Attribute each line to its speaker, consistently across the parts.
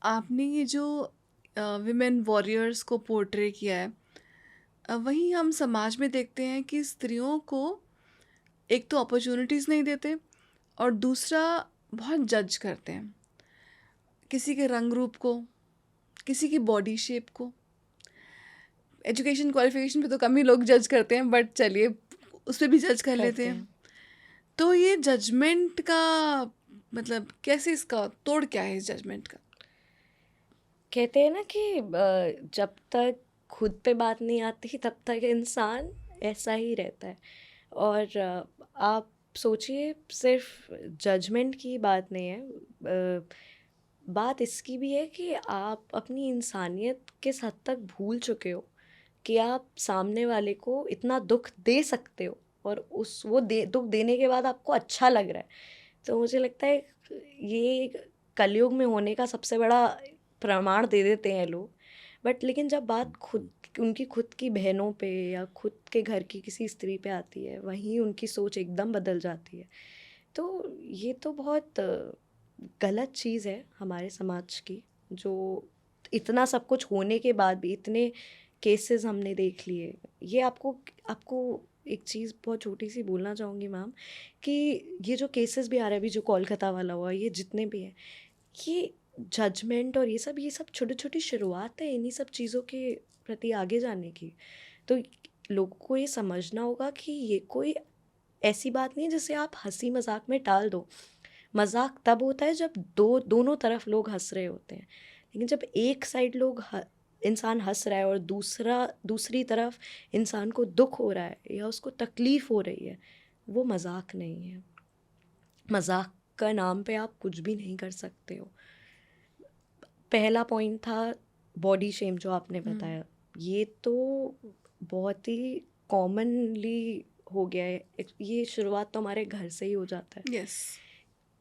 Speaker 1: आपने ये जो विमेन वॉरियर्स को पोर्ट्रे किया है, वहीं हम समाज में देखते हैं कि स्त्रियों को एक तो अपॉर्चुनिटीज़ नहीं देते, और दूसरा बहुत जज करते हैं, किसी के रंग रूप को, किसी की बॉडी शेप को। एजुकेशन क्वालिफिकेशन पे तो कम ही लोग जज करते हैं, बट चलिए उस पर भी जज कर लेते
Speaker 2: करते
Speaker 1: हैं।
Speaker 2: हैं।
Speaker 1: तो ये जजमेंट का मतलब कैसे, इसका तोड़ क्या है इस जजमेंट का?
Speaker 2: कहते हैं ना कि जब तक खुद पे बात नहीं आती तब तक इंसान ऐसा ही रहता है। और आप सोचिए, सिर्फ जजमेंट की बात नहीं है, बात इसकी भी है कि आप अपनी इंसानियत किस हद तक भूल चुके हो कि आप सामने वाले को इतना दुख दे सकते हो, और उस वो दुख देने के बाद आपको अच्छा लग रहा है। तो मुझे लगता है ये कलयुग में होने का सबसे बड़ा प्रमाण दे देते हैं लोग। बट लेकिन जब बात खुद उनकी खुद की बहनों पे या खुद के घर की किसी स्त्री पे आती है, वहीं उनकी सोच एकदम बदल जाती है। तो ये तो बहुत गलत चीज़ है हमारे समाज की, जो इतना सब कुछ होने के बाद भी इतने केसेस हमने देख लिए। ये आपको आपको एक चीज़ बहुत छोटी सी बोलना चाहूँगी मैम, कि ये जो केसेस भी आ रहे हैं, अभी जो कोलकाता वाला हुआ, ये जितने भी हैं, ये जजमेंट और ये सब छोटी छोटी शुरुआत है इन्हीं सब चीज़ों के प्रति आगे जाने की। तो लोगों को ये समझना होगा कि ये कोई ऐसी बात नहीं है जिसे आप हंसी मजाक में टाल दो। मजाक तब होता है जब दोनों तरफ लोग हंस रहे होते हैं। लेकिन जब एक साइड इंसान हंस रहा है और दूसरी तरफ इंसान को दुख हो रहा है या उसको तकलीफ हो रही है, वो मजाक नहीं है। मजाक का नाम पे आप कुछ भी नहीं कर सकते हो। पहला पॉइंट था बॉडी शेम जो आपने बताया, ये तो बहुत ही कॉमनली हो गया है। ये शुरुआत तो हमारे घर से ही हो जाता है।
Speaker 1: यस।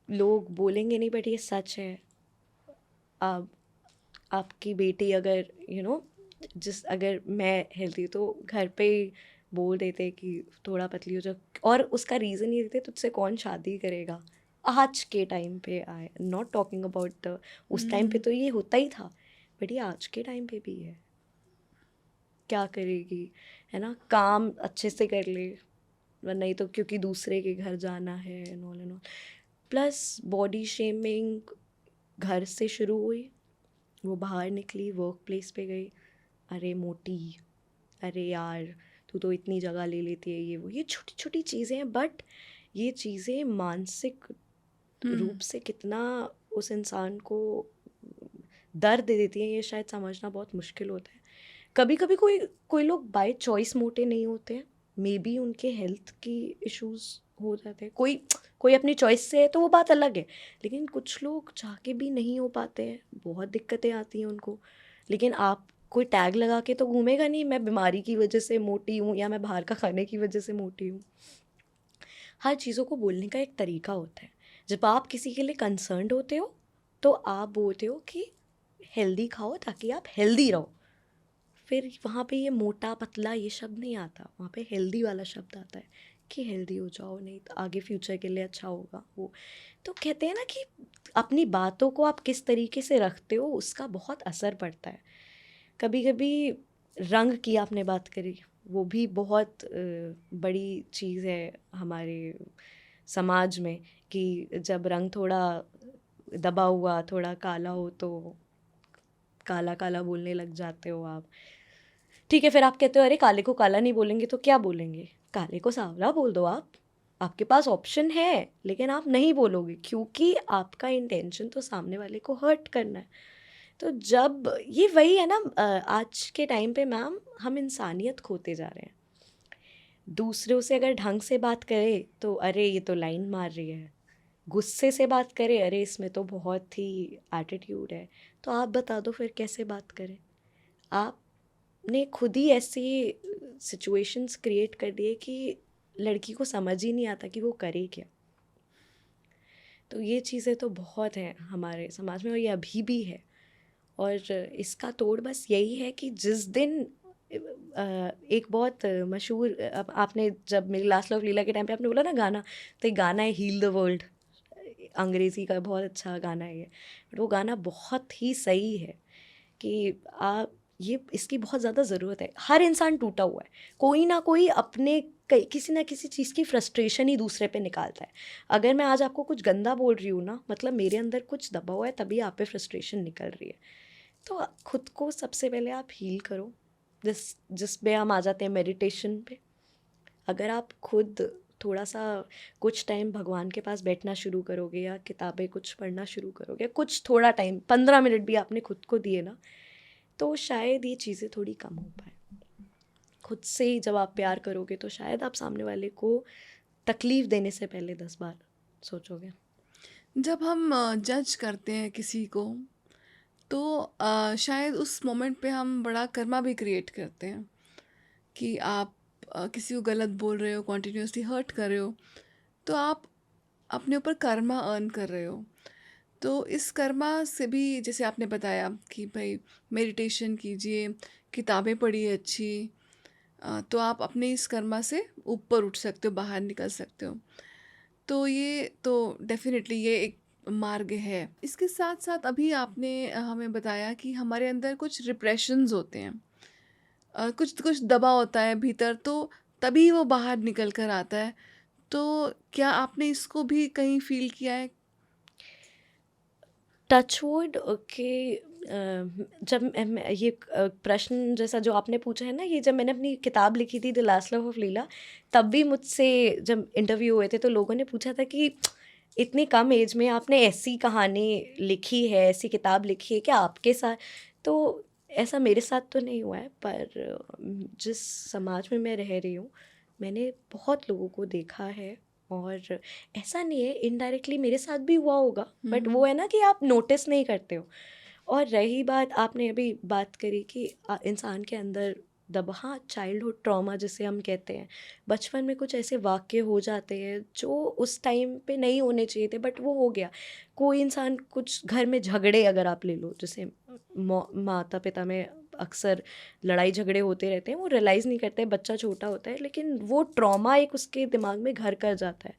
Speaker 2: लोग बोलेंगे नहीं, बट ये सच है। आप आपकी बेटी अगर अगर मैं हेल्दी तो घर पे ही बोल देते कि थोड़ा पतली हो जा, और उसका रीज़न ये देते तुझसे कौन शादी करेगा। आज के टाइम पे आए, नॉट टॉकिंग अबाउट द उस टाइम पे तो ये होता ही था, बट ये आज के टाइम पे भी है। क्या करेगी, है ना, काम अच्छे से कर ले, वरना नहीं तो क्योंकि दूसरे के घर जाना है, and all and all. Plus body shaming घर से शुरू हुई, वो बाहर निकली, वर्क प्लेस पे गई, अरे मोटी, अरे यार तू तो इतनी जगह ले लेती है, ये छोटी छोटी चीज़ें हैं, बट ये चीज़ें मानसिक रूप से कितना उस इंसान को दर्द दे देती हैं, ये शायद समझना बहुत मुश्किल होता है। कभी कभी कोई कोई लोग बाय चॉइस मोटे नहीं होते हैं, मे बी उनके हेल्थ की इश्यूज हो जाते हैं। कोई कोई अपनी चॉइस से है तो वो बात अलग है, लेकिन कुछ लोग चाह के भी नहीं हो पाते हैं, बहुत दिक्कतें आती हैं उनको। लेकिन आप कोई टैग लगा के तो घूमेगा नहीं, मैं बीमारी की वजह से मोटी हूँ या मैं बाहर का खाने की वजह से मोटी हूँ। हर चीज़ों को बोलने का एक तरीका होता है। जब आप किसी के लिए कंसर्न्ड होते हो तो आप बोलते हो कि हेल्दी खाओ ताकि आप हेल्दी रहो। फिर वहाँ पे ये मोटा पतला ये शब्द नहीं आता, वहाँ पे हेल्दी वाला शब्द आता है कि हेल्दी हो जाओ, नहीं तो आगे फ्यूचर के लिए अच्छा होगा वो। तो कहते हैं ना कि अपनी बातों को आप किस तरीके से रखते हो उसका बहुत असर पड़ता है। कभी कभी रंग की आपने बात करी, वो भी बहुत बड़ी चीज़ है हमारे समाज में, कि जब रंग थोड़ा दबा हुआ, थोड़ा काला हो तो काला काला बोलने लग जाते हो आप। ठीक है, फिर आप कहते हो अरे काले को काला नहीं बोलेंगे तो क्या बोलेंगे, काले को सांवला बोल दो आप। आपके पास ऑप्शन है, लेकिन आप नहीं बोलोगे क्योंकि आपका इंटेंशन तो सामने वाले को हर्ट करना है। तो जब ये वही है ना, आज के टाइम पे मैम हम इंसानियत खोते जा रहे हैं। दूसरों से अगर ढंग से बात करें तो अरे ये तो लाइन मार रही है, गुस्से से बात करें अरे इसमें तो बहुत ही एटीट्यूड है। तो आप बता दो फिर कैसे बात करें। आपने खुद ही ऐसी सिचुएशंस क्रिएट कर दिए कि लड़की को समझ ही नहीं आता कि वो करे क्या। तो ये चीज़ें तो बहुत हैं हमारे समाज में, और ये अभी भी है। और इसका तोड़ बस यही है कि जिस दिन एक बहुत मशहूर, अब आपने जब मेरी लास्ट लव लीला के टाइम पे आपने बोला ना गाना, तो एक गाना है हील द वर्ल्ड। अंग्रेज़ी का बहुत अच्छा गाना है ये, बट वो गाना बहुत ही सही है कि आप ये इसकी बहुत ज़्यादा ज़रूरत है। हर इंसान टूटा हुआ है, कोई ना कोई अपने किसी ना किसी चीज़ की फ्रस्ट्रेशन ही दूसरे पे निकालता है। अगर मैं आज आपको कुछ गंदा बोल रही हूँ ना, मतलब मेरे अंदर कुछ दबा हुआ है, तभी आप पे फ्रस्ट्रेशन निकल रही है। तो खुद को सबसे पहले आप हील करो, जिस पे हम आ जाते हैं मेडिटेशन पे। अगर आप खुद थोड़ा सा कुछ टाइम भगवान के पास बैठना शुरू करोगे या किताबें कुछ पढ़ना शुरू करोगे, कुछ थोड़ा टाइम 15 मिनट भी आपने खुद को दिए ना, तो शायद ये चीज़ें थोड़ी कम हो पाए। खुद से ही जब आप प्यार करोगे तो शायद आप सामने वाले को तकलीफ़ देने से पहले 10 बार सोचोगे।
Speaker 1: जब हम जज करते हैं किसी को, तो शायद उस मोमेंट पे हम बड़ा कर्मा भी क्रिएट करते हैं कि आप किसी को गलत बोल रहे हो, कॉन्टिन्यूसली हर्ट कर रहे हो, तो आप अपने ऊपर कर्मा अर्न कर रहे हो। तो इस कर्मा से भी, जैसे आपने बताया कि भाई मेडिटेशन कीजिए, किताबें पढ़िए अच्छी, तो आप अपने इस कर्मा से ऊपर उठ सकते हो, बाहर निकल सकते हो। तो ये तो डेफ़िनेटली ये एक मार्ग है। इसके साथ-साथ अभी आपने हमें बताया कि हमारे अंदर कुछ रिप्रेशंस होते हैं। कुछ कुछ दबा होता है भीतर, तो तभी वो बाहर निकल कर आता है। तो क्या आपने इसको भी कहीं फ़ील किया है?
Speaker 2: टचवुड के जब ये प्रश्न जैसा जो आपने पूछा है ना, ये जब मैंने अपनी किताब लिखी थी द लास्ट लव ऑफ लीला, तब भी मुझसे जब इंटरव्यू हुए थे तो लोगों ने पूछा था कि इतनी कम एज में आपने ऐसी कहानी लिखी है, ऐसी किताब लिखी है, क्या आपके साथ? तो ऐसा मेरे साथ तो नहीं हुआ है, पर जिस समाज में मैं रह रही हूँ, मैंने बहुत लोगों को देखा है, और ऐसा नहीं है, इनडायरेक्टली मेरे साथ भी हुआ होगा,
Speaker 1: हुँ,
Speaker 2: बट वो
Speaker 1: हुँ।
Speaker 2: है ना कि आप नोटिस नहीं करते हो। और रही बात, आपने अभी बात करी कि इंसान के अंदर हाँ, चाइल्डहुड ट्रॉमा जिसे हम कहते हैं, बचपन में कुछ ऐसे वाक़ये हो जाते हैं जो उस टाइम पे नहीं होने चाहिए थे, बट वो हो गया। कोई इंसान, कुछ घर में झगड़े अगर आप ले लो, जैसे माता पिता में अक्सर लड़ाई झगड़े होते रहते हैं, वो रियलाइज़ नहीं करते, बच्चा छोटा होता है, लेकिन वो ट्रॉमा एक उसके दिमाग में घर कर जाता है।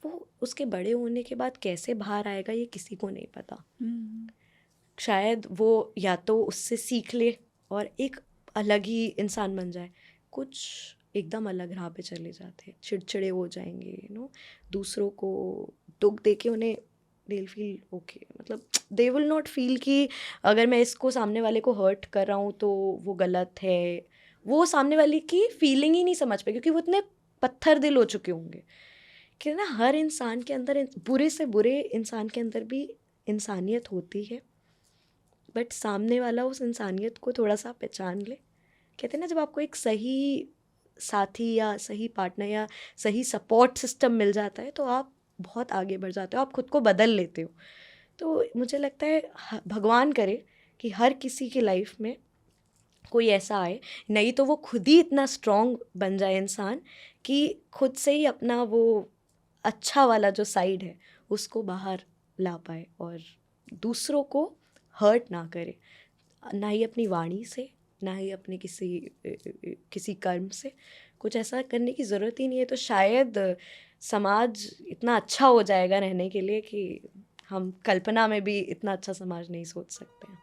Speaker 2: वो उसके बड़े होने के बाद कैसे बाहर आएगा, ये किसी को नहीं पता।
Speaker 1: हुँ।
Speaker 2: शायद वो या तो उससे सीख ले और एक अलग ही इंसान बन जाए, कुछ एकदम अलग राह पे चले जाते हैं, चिड़चिड़े हो जाएंगे, दूसरों को दुख दे के उन्हें दे विल फील ओके, मतलब दे विल नॉट फील कि अगर मैं इसको सामने वाले को हर्ट कर रहा हूँ तो वो गलत है। वो सामने वाले की फीलिंग ही नहीं समझ पाए, क्योंकि वो इतने पत्थर दिल हो चुके होंगे कि ना, हर इंसान के अंदर, बुरे से बुरे इंसान के अंदर भी इंसानियत होती है, बट सामने वाला उस इंसानियत को थोड़ा सा पहचान ले। कहते हैं ना, जब आपको एक सही साथी या सही पार्टनर या सही सपोर्ट सिस्टम मिल जाता है तो आप बहुत आगे बढ़ जाते हो, आप खुद को बदल लेते हो। तो मुझे लगता है भगवान करे कि हर किसी की लाइफ में कोई ऐसा आए, नहीं तो वो खुद ही इतना स्ट्रांग बन जाए इंसान कि खुद से ही अपना वो अच्छा वाला जो साइड है उसको बाहर ला पाए, और दूसरों को हर्ट ना करे, ना ही अपनी वाणी से, ना ही अपने किसी कर्म से। कुछ ऐसा करने की ज़रूरत ही नहीं है, तो शायद समाज इतना अच्छा हो जाएगा रहने के लिए कि हम कल्पना में भी इतना अच्छा समाज नहीं सोच सकते हैं।